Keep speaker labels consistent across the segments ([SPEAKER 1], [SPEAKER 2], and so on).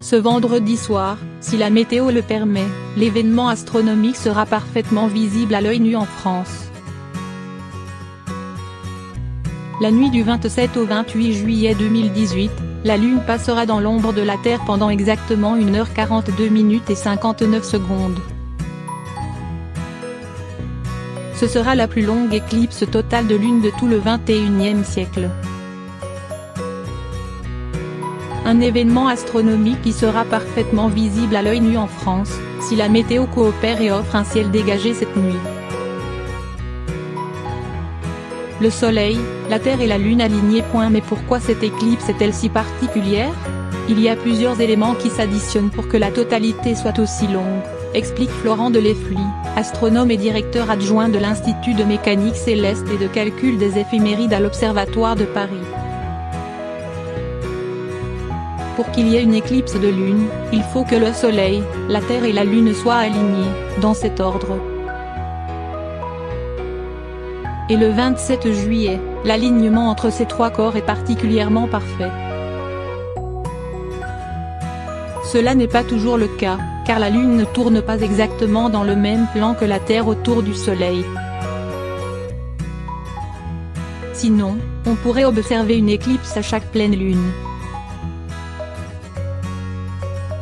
[SPEAKER 1] Ce vendredi soir, si la météo le permet, l'événement astronomique sera parfaitement visible à l'œil nu en France. La nuit du 27 au 28 juillet 2018, la Lune passera dans l'ombre de la Terre pendant exactement 1h42 et 59 secondes. Ce sera la plus longue éclipse totale de Lune de tout le XXIe siècle. Un événement astronomique qui sera parfaitement visible à l'œil nu en France, si la météo coopère et offre un ciel dégagé cette nuit. Le Soleil, la Terre et la Lune alignés. Mais pourquoi cette éclipse est-elle si particulière? Il y a plusieurs éléments qui s'additionnent pour que la totalité soit aussi longue, explique Florent Deleffly, astronome et directeur adjoint de l'Institut de mécanique céleste et de calcul des éphémérides à l'Observatoire de Paris. Pour qu'il y ait une éclipse de Lune, il faut que le Soleil, la Terre et la Lune soient alignés, dans cet ordre. Et le 27 juillet, l'alignement entre ces trois corps est particulièrement parfait. Cela n'est pas toujours le cas, car la Lune ne tourne pas exactement dans le même plan que la Terre autour du Soleil. Sinon, on pourrait observer une éclipse à chaque pleine Lune.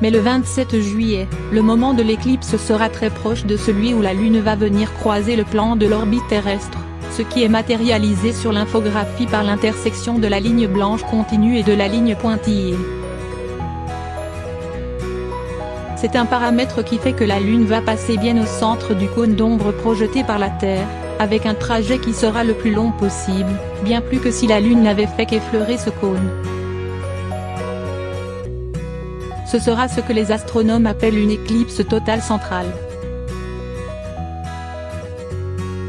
[SPEAKER 1] Mais le 27 juillet, le moment de l'éclipse sera très proche de celui où la Lune va venir croiser le plan de l'orbite terrestre, ce qui est matérialisé sur l'infographie par l'intersection de la ligne blanche continue et de la ligne pointillée. C'est un paramètre qui fait que la Lune va passer bien au centre du cône d'ombre projeté par la Terre, avec un trajet qui sera le plus long possible, bien plus que si la Lune n'avait fait qu'effleurer ce cône. Ce sera ce que les astronomes appellent une éclipse totale centrale.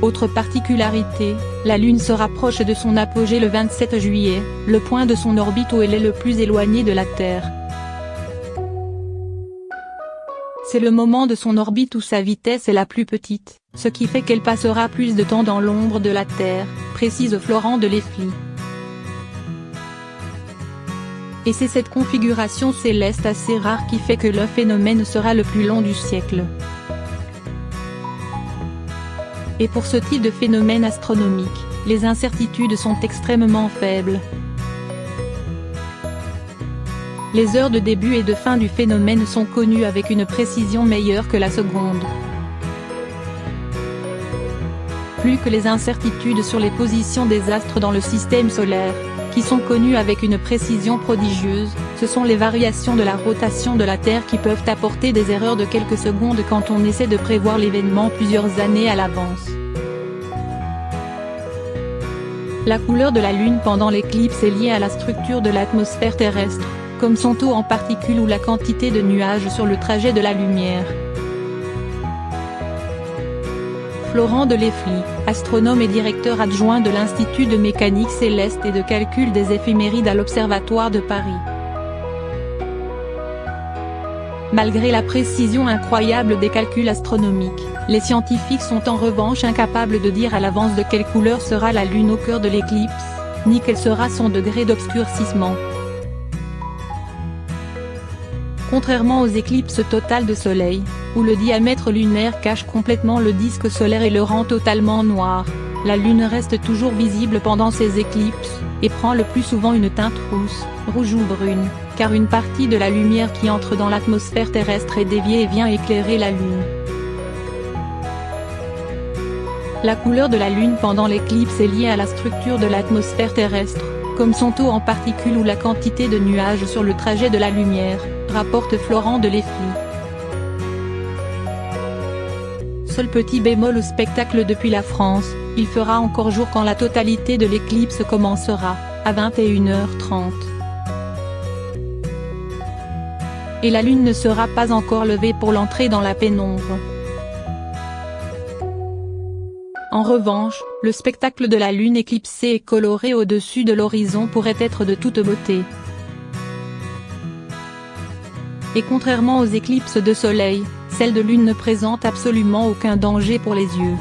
[SPEAKER 1] Autre particularité, la Lune se rapproche de son apogée le 27 juillet, le point de son orbite où elle est le plus éloignée de la Terre. C'est le moment de son orbite où sa vitesse est la plus petite, ce qui fait qu'elle passera plus de temps dans l'ombre de la Terre, précise Florent Deleffly. Et c'est cette configuration céleste assez rare qui fait que le phénomène sera le plus long du siècle. Et pour ce type de phénomène astronomique, les incertitudes sont extrêmement faibles. Les heures de début et de fin du phénomène sont connues avec une précision meilleure que la seconde. Plus que les incertitudes sur les positions des astres dans le système solaire, qui sont connues avec une précision prodigieuse, ce sont les variations de la rotation de la Terre qui peuvent apporter des erreurs de quelques secondes quand on essaie de prévoir l'événement plusieurs années à l'avance. La couleur de la Lune pendant l'éclipse est liée à la structure de l'atmosphère terrestre, comme son taux en particules ou la quantité de nuages sur le trajet de la lumière. Florent Deleffly, astronome et directeur adjoint de l'Institut de mécanique céleste et de calcul des éphémérides à l'Observatoire de Paris. Malgré la précision incroyable des calculs astronomiques, les scientifiques sont en revanche incapables de dire à l'avance de quelle couleur sera la Lune au cœur de l'éclipse, ni quel sera son degré d'obscurcissement. Contrairement aux éclipses totales de Soleil, où le diamètre lunaire cache complètement le disque solaire et le rend totalement noir, la Lune reste toujours visible pendant ces éclipses, et prend le plus souvent une teinte rousse, rouge ou brune, car une partie de la lumière qui entre dans l'atmosphère terrestre est déviée et vient éclairer la Lune. La couleur de la Lune pendant l'éclipse est liée à la structure de l'atmosphère terrestre, comme son taux en particules ou la quantité de nuages sur le trajet de la lumière, rapporte Florent Deleffly. Seul petit bémol au spectacle depuis la France, il fera encore jour quand la totalité de l'éclipse commencera, à 21h30. Et la Lune ne sera pas encore levée pour l'entrée dans la pénombre. En revanche, le spectacle de la Lune éclipsée et colorée au-dessus de l'horizon pourrait être de toute beauté. Et contrairement aux éclipses de Soleil, celle de Lune ne présente absolument aucun danger pour les yeux.